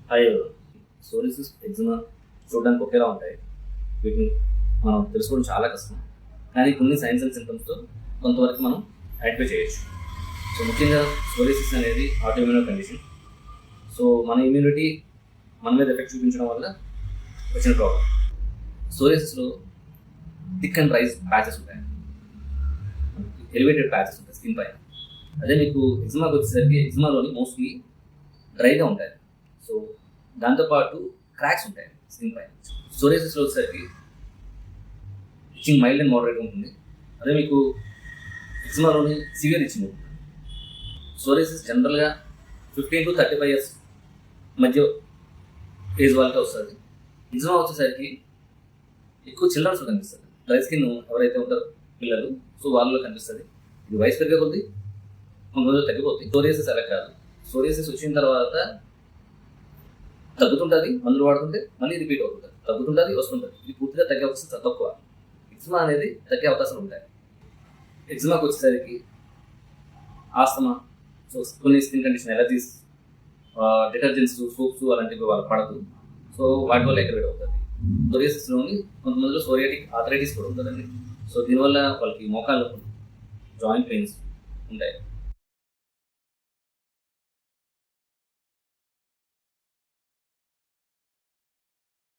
Hi, psoriasis, eczema చూడడానికి ఒకేలా ఉంటాయి. వీటిని మనం తెలుసుకోవడం చాలా కష్టం. కానీ కొన్ని సైన్స్ అండ్ సింటమ్స్తో కొంతవరకు మనం ఐడెంటిఫై చేయొచ్చు. సో ముఖ్యంగా సోరియాసిస్ అనేది ఆటోఇమ్యూన్ కండిషన్. సో మన ఇమ్యూనిటీ మన మీద ఎఫెక్ట్ చూపించడం వల్ల వచ్చిన ప్రాబ్లం. సోరియాసిస్లో థిక్ అండ్ రైజ్ ప్యాచెస్ ఉంటాయి, ఎలివేటెడ్ ప్యాచెస్ ఉంటాయి స్కిన్ పైన. అదే మీకు ఎగ్జిమాకి వచ్చేసరికి ఎగ్జిమాలోని మోస్ట్లీ డ్రైగా ఉంటాయి. సో దాంతోపాటు క్రాక్స్ ఉంటాయి స్కిన్ పైన. సోరియాసిస్లో వచ్చేసరికి ఇచ్చింగ్ మైల్డ్ అండ్ మోడరేట్గా ఉంటుంది. అదే మీకు ఎగ్జిమాలోని సివియర్ ఇచ్చింగ్ ఉంటుంది. సోరియాసిస్ జనరల్గా 15 to 35 years మధ్య ఏజ్ వాళ్ళకి వస్తుంది. ఎగ్జిమా వచ్చేసరికి ఎక్కువ చిల్డ్రన్స్ కనిపిస్తుంది. డ్రై స్కిన్ ఎవరైతే ఉంటారో పిల్లలు, సో వాళ్ళలో కనిపిస్తుంది. ఇది వయసు పెరిగే కొద్ది కొన్ని రోజులు తగ్గిపోతుంది. సోరియాసిస్ అలా కాదు. సోరియాసిస్ వచ్చిన తర్వాత తగ్గుతుంటుంది, మందులు వాడుతుంటే మళ్ళీ రిపీట్ అవుతుంది, తగ్గుతుంటుంది, వస్తుంటుంది. ఇది పూర్తిగా తగ్గే అవకాశం చాలా తక్కువ. ఎగ్జిమా అనేది తగ్గే అవకాశాలు ఉంటాయి. ఎగ్జిమాకి వచ్చేసరికి ఆస్తమా, సో కొన్ని skin condition, allergies, detergents, soaps అలాంటివి వాళ్ళకి పడదు. సో వాటి వల్ల ఎగ్రవేట్ అవుతుంది. సోరియాసిస్లోని కొంతమందిలో సోరియాటిక్ ఆర్థరైటిస్ కూడా ఉంటుందండి. సో దీనివల్ల వాళ్ళకి మోకాళ్ళ నొప్పులు, జాయింట్ పెయిన్స్ ఉంటాయి.